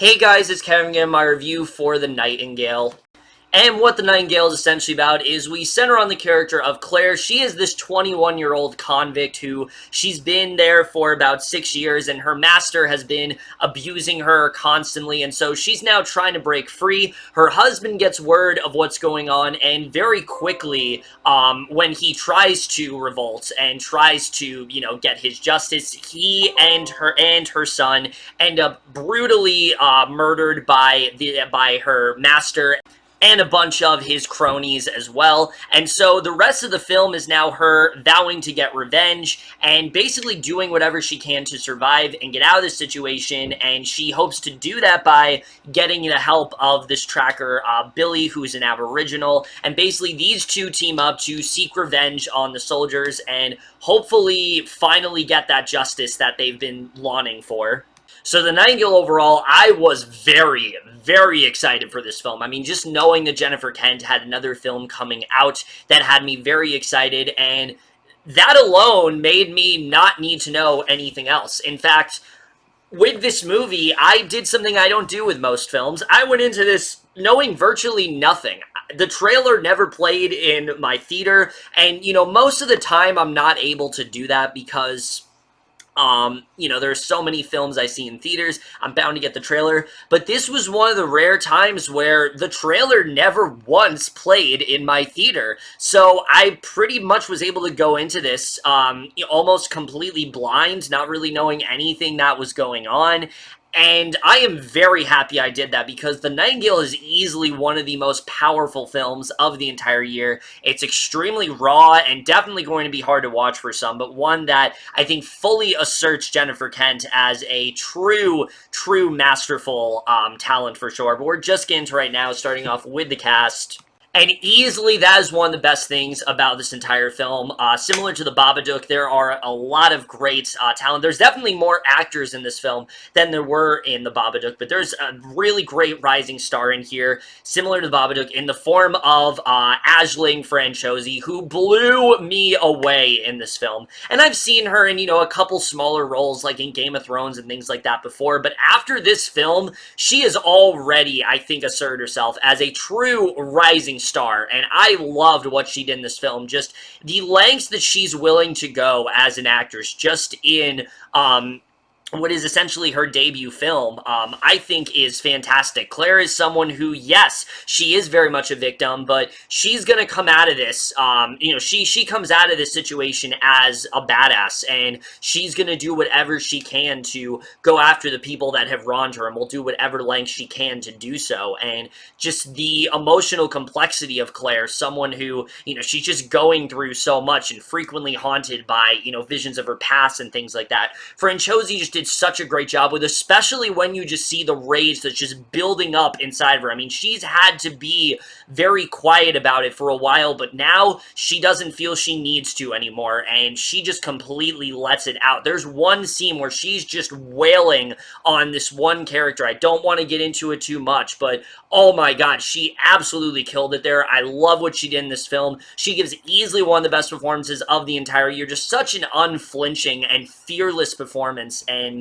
Hey guys, it's Kevin again, my review for The Nightingale. And what The Nightingale is essentially about is we center on the character of Claire. She is this 21-year-old convict who she's been there for about 6 years, and her master has been abusing her constantly, and so she's now trying to break free. Her husband gets word of what's going on, and very quickly, when he tries to revolt and tries to, get his justice, he and her son end up brutally murdered by her master and a bunch of his cronies as well. And so the rest of the film is now her vowing to get revenge and basically doing whatever she can to survive and get out of this situation. And she hopes to do that by getting the help of this tracker, Billy, who's an Aboriginal. And basically these two team up to seek revenge on the soldiers and hopefully finally get that justice that they've been longing for. So The Nightingale overall, I was very, very excited for this film. I mean, just knowing that Jennifer Kent had another film coming out that had me very excited, and that alone made me not need to know anything else. In fact, with this movie, I did something I don't do with most films. I went into this knowing virtually nothing. The trailer never played in my theater, and, most of the time I'm not able to do that because there's so many films I see in theaters, I'm bound to get the trailer, but this was one of the rare times where the trailer never once played in my theater, so I pretty much was able to go into this, almost completely blind, not really knowing anything that was going on. And I am very happy I did that because The Nightingale is easily one of the most powerful films of the entire year. It's extremely raw and definitely going to be hard to watch for some, but one that I think fully asserts Jennifer Kent as a true masterful talent for sure. But we're just getting to right now, starting off with the cast. And easily, that is one of the best things about this entire film. Similar to The Babadook, there are a lot of great talent. There's definitely more actors in this film than there were in The Babadook, but there's a really great rising star in here, similar to The Babadook, in the form of Aisling Franciosi, who blew me away in this film. And I've seen her in, a couple smaller roles, like in Game of Thrones and things like that before, but after this film, she has already, I think, asserted herself as a true rising star, and I loved what she did in this film. Just the lengths that she's willing to go as an actress, just in what is essentially her debut film, I think is fantastic. Claire is someone who, yes, she is very much a victim, but she's gonna come out of this, she comes out of this situation as a badass, and she's gonna do whatever she can to go after the people that have wronged her, and will do whatever length she can to do so. And just the emotional complexity of Claire, someone who, she's just going through so much and frequently haunted by, visions of her past and things like that. Franciosi just did such a great job with, especially when you just see the rage that's just building up inside of her. I mean, she's had to be very quiet about it for a while, but now she doesn't feel she needs to anymore, and she just completely lets it out. There's one scene where she's just wailing on this one character. I don't want to get into it too much, but oh my god, she absolutely killed it there. I love what she did in this film. She gives easily one of the best performances of the entire year. Just such an unflinching and fearless performance, and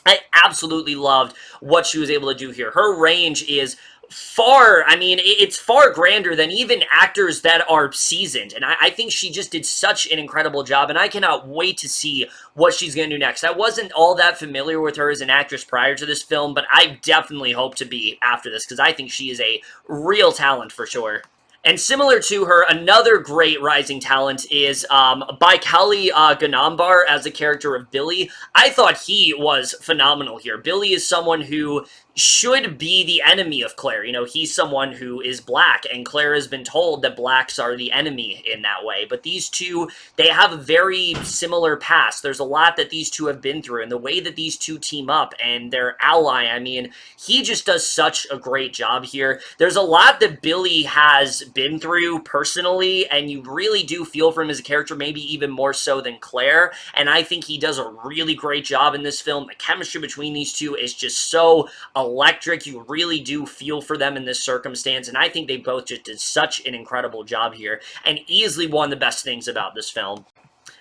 I absolutely loved what she was able to do here. Her range is it's far grander than even actors that are seasoned, and I think she just did such an incredible job, and I cannot wait to see what she's going to do next. I wasn't all that familiar with her as an actress prior to this film, but I definitely hope to be after this, because I think she is a real talent for sure. And similar to her, another great rising talent is Baykali Ganambarr as the character of Billy. I thought he was phenomenal here. Billy is someone who should be the enemy of Claire. He's someone who is black, and Claire has been told that blacks are the enemy in that way. But these two, they have a very similar past. There's a lot that these two have been through, and the way that these two team up and their ally, I mean, he just does such a great job here. There's a lot that Billy has been through personally, and you really do feel for him as a character, maybe even more so than Claire, and I think he does a really great job in this film. The chemistry between these two is just so electric. You really do feel for them in this circumstance, and I think they both just did such an incredible job here, and easily one of the best things about this film.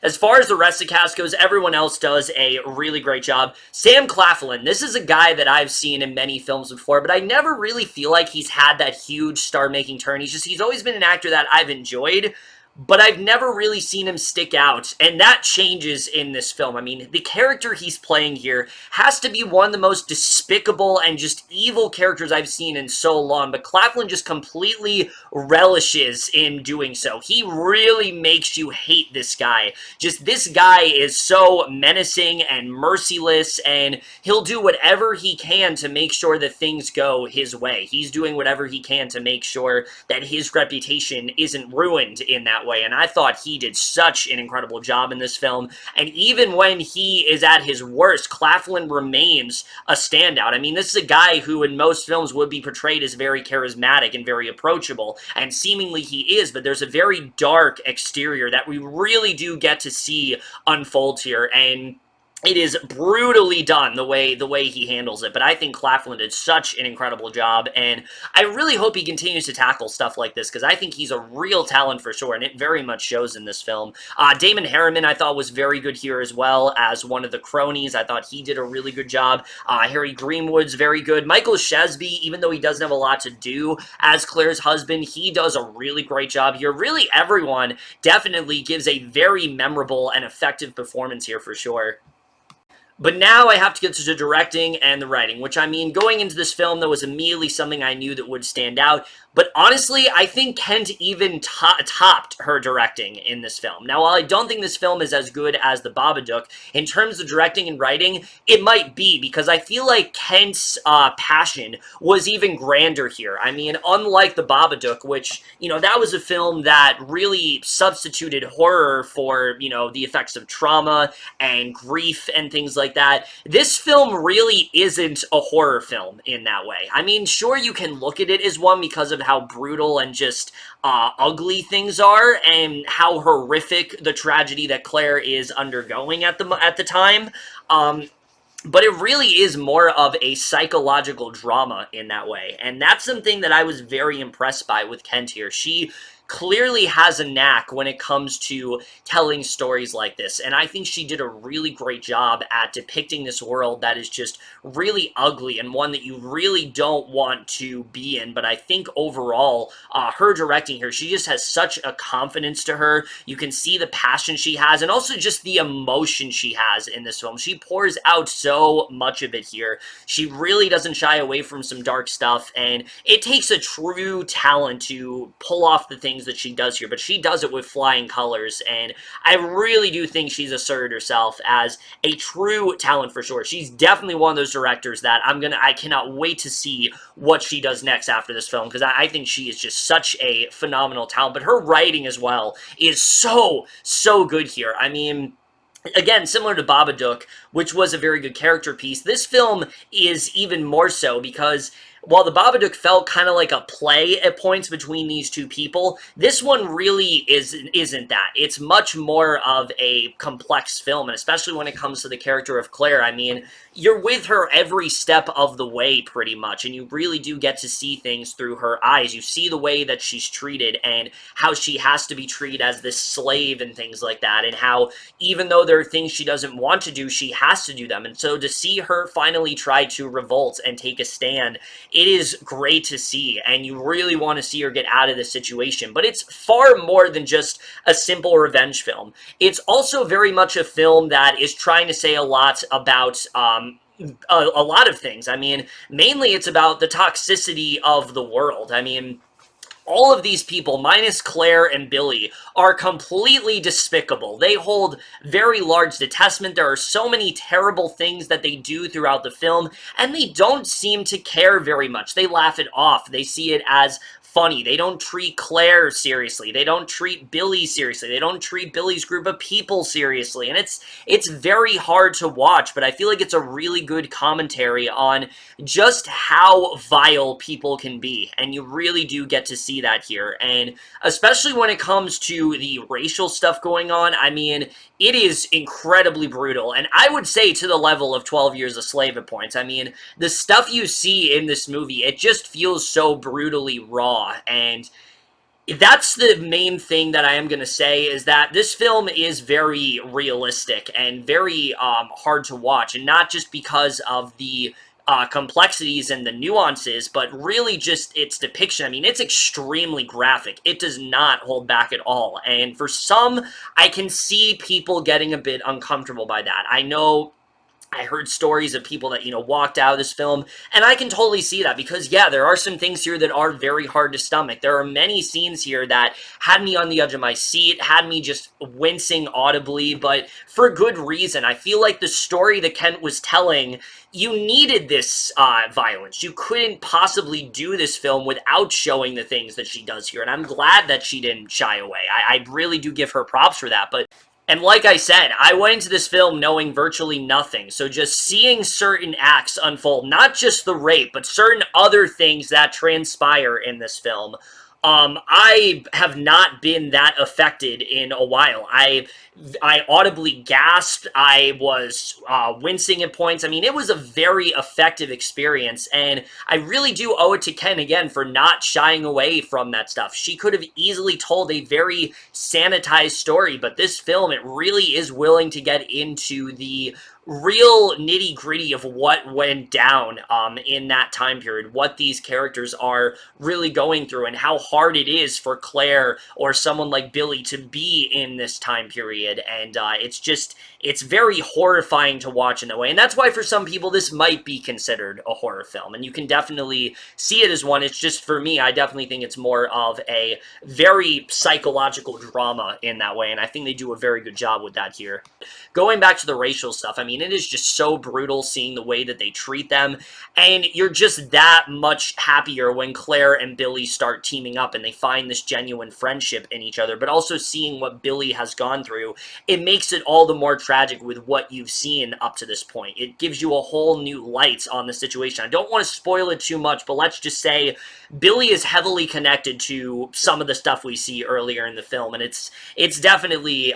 As far as the rest of the cast goes, everyone else does a really great job. Sam Claflin, this is a guy that I've seen in many films before, but I never really feel like he's had that huge star-making turn. He's always been an actor that I've enjoyed, but I've never really seen him stick out, and that changes in this film. I mean, the character he's playing here has to be one of the most despicable and just evil characters I've seen in so long, but Claflin just completely relishes in doing so. He really makes you hate this guy. Just, this guy is so menacing and merciless, and he'll do whatever he can to make sure that things go his way. He's doing whatever he can to make sure that his reputation isn't ruined in that way, and I thought he did such an incredible job in this film. And even when he is at his worst, Claflin remains a standout. I mean, this is a guy who in most films would be portrayed as very charismatic and very approachable, and seemingly he is, but there's a very dark exterior that we really do get to see unfold here, and it is brutally done the way he handles it. But I think Claflin did such an incredible job, and I really hope he continues to tackle stuff like this, because I think he's a real talent for sure, and it very much shows in this film. Damon Harriman, I thought, was very good here as well as one of the cronies. I thought he did a really good job. Harry Greenwood's very good. Michael Sheasby, even though he doesn't have a lot to do as Claire's husband, he does a really great job here. Really, everyone definitely gives a very memorable and effective performance here for sure. But now I have to get to the directing and the writing, which, I mean, going into this film, that was immediately something I knew that would stand out. But honestly, I think Kent even topped her directing in this film. Now, while I don't think this film is as good as The Babadook, in terms of directing and writing, it might be, because I feel like Kent's passion was even grander here. I mean, unlike The Babadook, which, you know, that was a film that really substituted horror for, you know, the effects of trauma and grief and things like that. This film really isn't a horror film in that way. I mean, sure, you can look at it as one because of how brutal and just ugly things are, and how horrific the tragedy that Claire is undergoing at the time. But it really is more of a psychological drama in that way, and that's something that I was very impressed by with Kent here. She clearly has a knack when it comes to telling stories like this, and I think she did a really great job at depicting this world that is just really ugly, and one that you really don't want to be in. But I think overall, her directing here, she just has such a confidence to her. You can see the passion she has, and also just the emotion she has in this film. She pours out so much of it here. She really doesn't shy away from some dark stuff, and it takes a true talent to pull off the things that she does here, but she does it with flying colors, and I really do think she's asserted herself as a true talent for sure. She's definitely one of those directors that I cannot wait to see what she does next after this film, because I think she is just such a phenomenal talent. But her writing as well is so good here. I mean, again, similar to Babadook, which was a very good character piece, this film is even more so, because while The Babadook felt kind of like a play at points between these two people, this one really isn't that. It's much more of a complex film, and especially when it comes to the character of Claire. I mean, you're with her every step of the way, pretty much, and you really do get to see things through her eyes. You see the way that she's treated, and how she has to be treated as this slave and things like that, and how even though there are things she doesn't want to do, she has to do them. And so to see her finally try to revolt and take a stand, it is great to see, and you really want to see her get out of this situation. But it's far more than just a simple revenge film. It's also very much a film that is trying to say a lot about a lot of things. I mean, mainly it's about the toxicity of the world. I mean, all of these people, minus Claire and Billy, are completely despicable. They hold very large detestment. There are so many terrible things that they do throughout the film, and they don't seem to care very much. They laugh it off. They see it as funny. They don't treat Claire seriously. They don't treat Billy seriously. They don't treat Billy's group of people seriously. And it's very hard to watch, but I feel like it's a really good commentary on just how vile people can be. And you really do get to see that here. And especially when it comes to the racial stuff going on, I mean, it is incredibly brutal. And I would say to the level of 12 Years a Slave at points. I mean, the stuff you see in this movie, it just feels so brutally raw, and That's the main thing that I am going to say, is that this film is very realistic and very hard to watch, and not just because of the complexities and the nuances, but really just its depiction. I mean, it's extremely graphic. It does not hold back at all, and for some, I can see people getting a bit uncomfortable by that. I heard stories of people that, walked out of this film, and I can totally see that because, yeah, there are some things here that are very hard to stomach. There are many scenes here that had me on the edge of my seat, had me just wincing audibly, but for good reason. I feel like the story that Kent was telling, you needed this violence. You couldn't possibly do this film without showing the things that she does here, and I'm glad that she didn't shy away. I really do give her props for that, but and like I said, I went into this film knowing virtually nothing, so just seeing certain acts unfold, not just the rape, but certain other things that transpire in this film, I have not been that affected in a while. I audibly gasped. I was wincing at points. I mean, it was a very effective experience, and I really do owe it to Ken again for not shying away from that stuff. She could have easily told a very sanitized story, but this film, it really is willing to get into the real nitty-gritty of what went down in that time period, what these characters are really going through, and how hard it is for Claire or someone like Billy to be in this time period. And it's very horrifying to watch in a way, and that's why for some people this might be considered a horror film, and you can definitely see it as one. It's just, for me, I definitely think it's more of a very psychological drama in that way, and I think they do a very good job with that here. Going back to the racial stuff, I mean, it is just so brutal seeing the way that they treat them, and you're just that much happier when Claire and Billy start teaming up and they find this genuine friendship in each other, but also seeing what Billy has gone through, it makes it all the more tragic with what you've seen up to this point. It gives you a whole new light on the situation. I don't want to spoil it too much, but let's just say Billy is heavily connected to some of the stuff we see earlier in the film, and it's definitely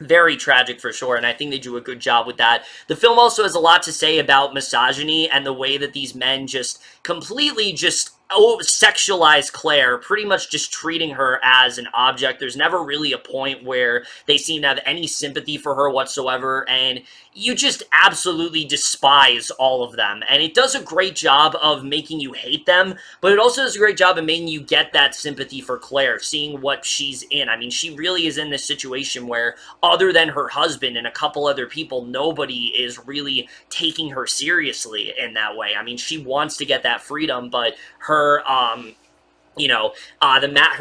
very tragic for sure, and I think they do a good job with that. The film also has a lot to say about misogyny and the way that these men just completely sexualize Claire, pretty much just treating her as an object. There's never really a point where they seem to have any sympathy for her whatsoever, and you just absolutely despise all of them. And it does a great job of making you hate them, but it also does a great job of making you get that sympathy for Claire, seeing what she's in. I mean, she really is in this situation where, other than her husband and a couple other people, nobody is really taking her seriously in that way. I mean, she wants to get that freedom, but her her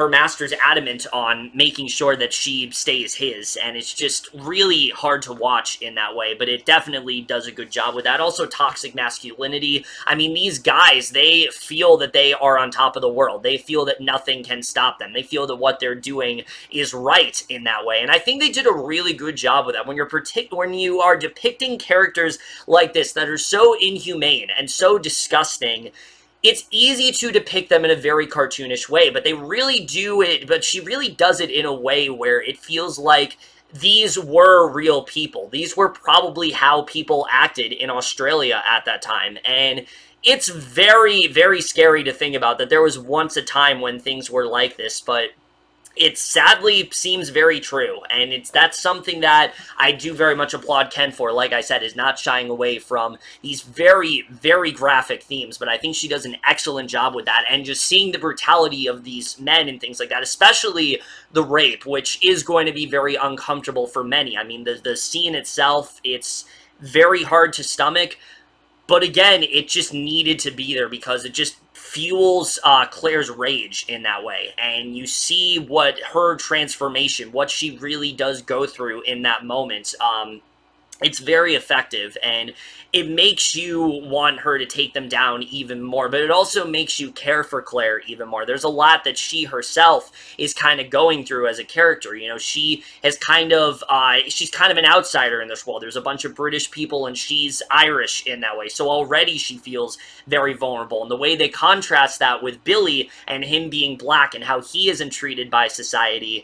master's adamant on making sure that she stays his, and it's just really hard to watch in that way, but it definitely does a good job with that. Also, toxic masculinity. I mean, these guys, they feel that they are on top of the world. They feel that nothing can stop them. They feel that what they're doing is right in that way, and I think they did a really good job with that. When you are depicting characters like this that are so inhumane and so disgusting, it's easy to depict them in a very cartoonish way, but they really do it, but she really does it in a way where it feels like these were real people. These were probably how people acted in Australia at that time, and it's very, very scary to think about that there was once a time when things were like this, but it sadly seems very true, and that's something that I do very much applaud Ken for, like I said, is not shying away from these very, very graphic themes, but I think she does an excellent job with that, and just seeing the brutality of these men and things like that, especially the rape, which is going to be very uncomfortable for many. I mean, the scene itself, it's very hard to stomach, but again, it just needed to be there because it just fuels Claire's rage in that way. And you see what her transformation, what she really does go through in that moment. It's very effective, and it makes you want her to take them down even more, but it also makes you care for Claire even more. There's a lot that she herself is kind of going through as a character. You know, she has she's kind of an outsider in this world. There's a bunch of British people, and she's Irish in that way, so already she feels very vulnerable, and the way they contrast that with Billy and him being black and how he isn't treated by society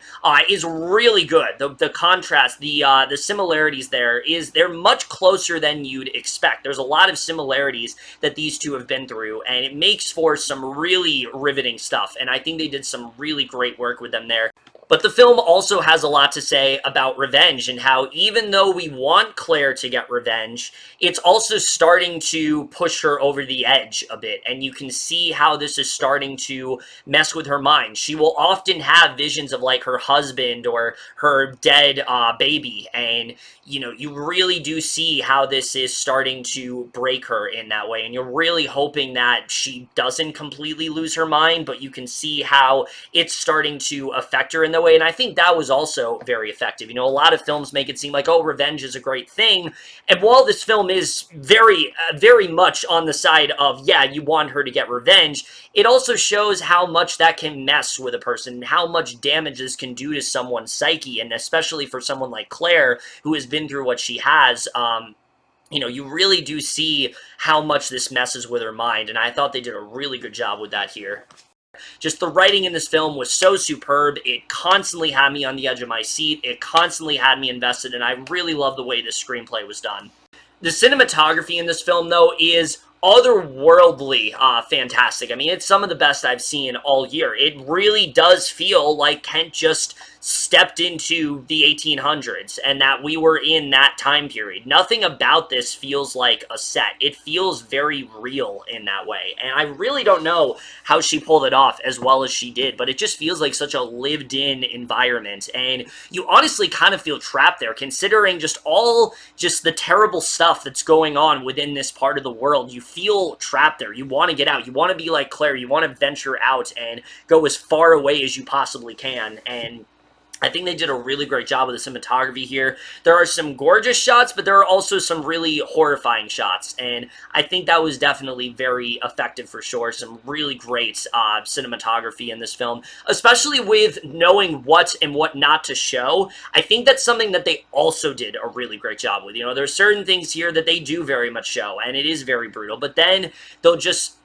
is really good. The contrast, the similarities there is they're much closer than you'd expect. There's a lot of similarities that these two have been through, and it makes for some really riveting stuff, and I think they did some really great work with them there. But the film also has a lot to say about revenge and how even though we want Claire to get revenge, it's also starting to push her over the edge a bit. And you can see how this is starting to mess with her mind. She will often have visions of like her husband or her dead baby. And, you know, you really do see how this is starting to break her in that way. And you're really hoping that she doesn't completely lose her mind, but you can see how it's starting to affect her in the way, and I think that was also very effective. You know, a lot of films make it seem like, oh, revenge is a great thing, and while this film is very much on the side of, yeah, you want her to get revenge, it also shows how much that can mess with a person, and how much damage this can do to someone's psyche, and especially for someone like Claire, who has been through what she has, you know, you really do see how much this messes with her mind, and I thought they did a really good job with that here. Just the writing in this film was so superb. It constantly had me on the edge of my seat. It constantly had me invested, and I really love the way this screenplay was done. The cinematography in this film, though, is otherworldly fantastic. I mean, it's some of the best I've seen all year. It really does feel like Kent just stepped into the 1800s and that we were in that time period. Nothing about this feels like a set. It feels very real in that way. And I really don't know how she pulled it off as well as she did, but it just feels like such a lived-in environment. And you honestly kind of feel trapped there, considering just the terrible stuff that's going on within this part of the world. You feel trapped there. You want to get out. You want to be like Claire. You want to venture out and go as far away as you possibly can. And I think they did a really great job with the cinematography here. There are some gorgeous shots, but there are also some really horrifying shots, and I think that was definitely very effective for sure. Some really great cinematography in this film, especially with knowing what and what not to show. I think that's something that they also did a really great job with. You know, there's certain things here that they do very much show, and it is very brutal, but then they'll just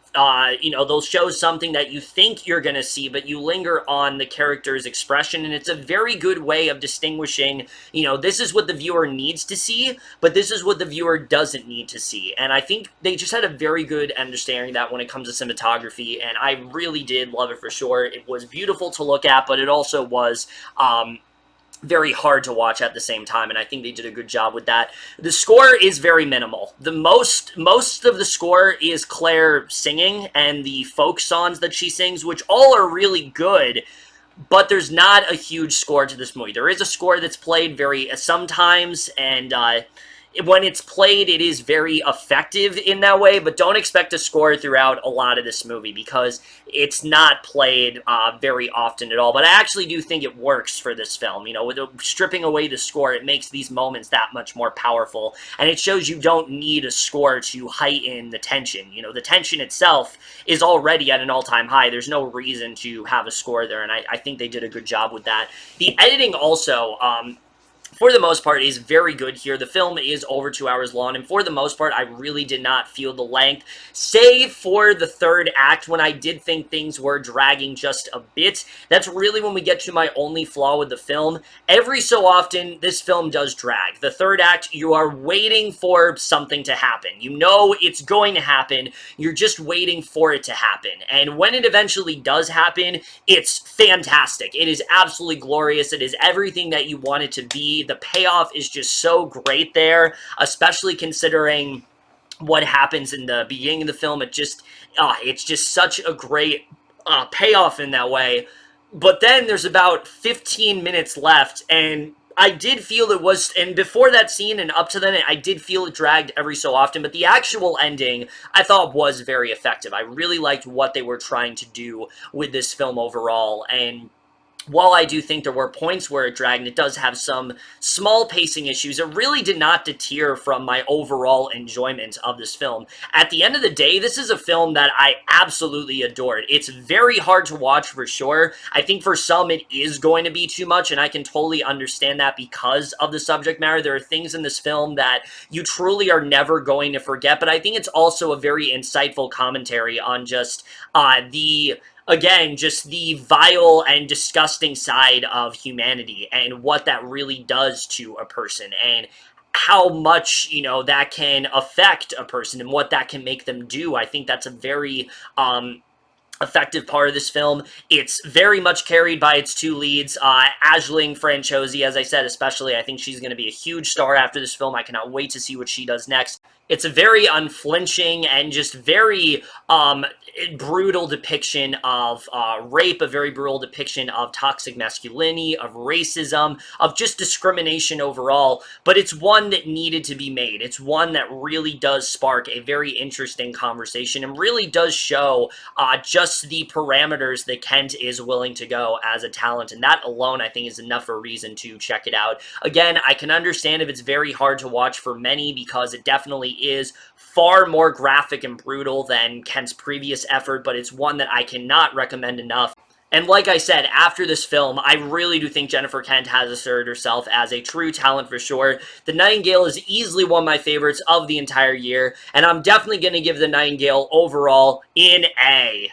you know, they'll show something that you think you're going to see, but you linger on the character's expression, and it's a very good way of distinguishing, you know, this is what the viewer needs to see, but this is what the viewer doesn't need to see. And I think they just had a very good understanding of that when it comes to cinematography, and I really did love it for sure. It was beautiful to look at, but it also was, very hard to watch at the same time, and I think they did a good job with that. The score is very minimal. The most of the score is Claire singing and the folk songs that she sings, which all are really good, but there's not a huge score to this movie. There is a score that's played very sometimes, and when it's played, it is very effective in that way, but don't expect a score throughout a lot of this movie because it's not played very often at all. But I actually do think it works for this film. You know, with stripping away the score, it makes these moments that much more powerful, and it shows you don't need a score to heighten the tension. You know, the tension itself is already at an all-time high. There's no reason to have a score there, and I think they did a good job with that. The editing also, for the most part, is very good here. The film is over 2 hours long, and for the most part, I really did not feel the length, save for the third act, when I did think things were dragging just a bit. That's really when we get to my only flaw with the film. Every so often, this film does drag. The third act, you are waiting for something to happen. You know it's going to happen. You're just waiting for it to happen. And when it eventually does happen, it's fantastic. It is absolutely glorious. It is everything that you want it to be. The payoff is just so great there, especially considering what happens in the beginning of the film. It's just such a great payoff in that way. But then there's about 15 minutes left, and I did feel it was, and before that scene and up to then, I did feel it dragged every so often, but the actual ending, I thought was very effective. I really liked what they were trying to do with this film overall, and while I do think there were points where it dragged, it does have some small pacing issues, it really did not deter from my overall enjoyment of this film. At the end of the day, this is a film that I absolutely adored. It's very hard to watch for sure. I think for some it is going to be too much, and I can totally understand that because of the subject matter. There are things in this film that you truly are never going to forget, but I think it's also a very insightful commentary on just again, just the vile and disgusting side of humanity and what that really does to a person, and how much, you know, that can affect a person and what that can make them do. I think that's a very effective part of this film. It's very much carried by its two leads, Aisling Franciosi, as I said, especially. I think she's going to be a huge star after this film. I cannot wait to see what she does next. It's a very unflinching and just very brutal depiction of rape, a very brutal depiction of toxic masculinity, of racism, of just discrimination overall, but it's one that needed to be made. It's one that really does spark a very interesting conversation and really does show just the parameters that Kent is willing to go as a talent, and that alone I think is enough of a reason to check it out. Again, I can understand if it's very hard to watch for many because it definitely is far more graphic and brutal than Kent's previous effort, but it's one that I cannot recommend enough. And like I said, after this film, I really do think Jennifer Kent has asserted herself as a true talent for sure. The Nightingale is easily one of my favorites of the entire year, and I'm definitely going to give The Nightingale overall an A.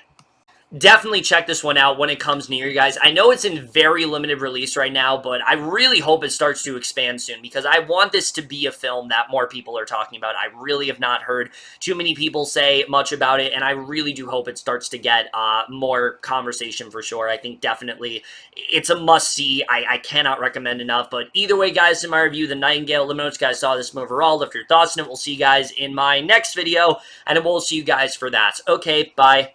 Definitely check this one out when it comes near you guys. I know it's in very limited release right now, but I really hope it starts to expand soon because I want this to be a film that more people are talking about. I really have not heard too many people say much about it, and I really do hope it starts to get more conversation for sure. I think definitely it's a must-see. I cannot recommend enough, but either way, guys, in my review, The Nightingale, let me know what you guys saw this movie overall. Left your thoughts on it. We'll see you guys in my next video, and we'll see you guys for that. Okay, bye.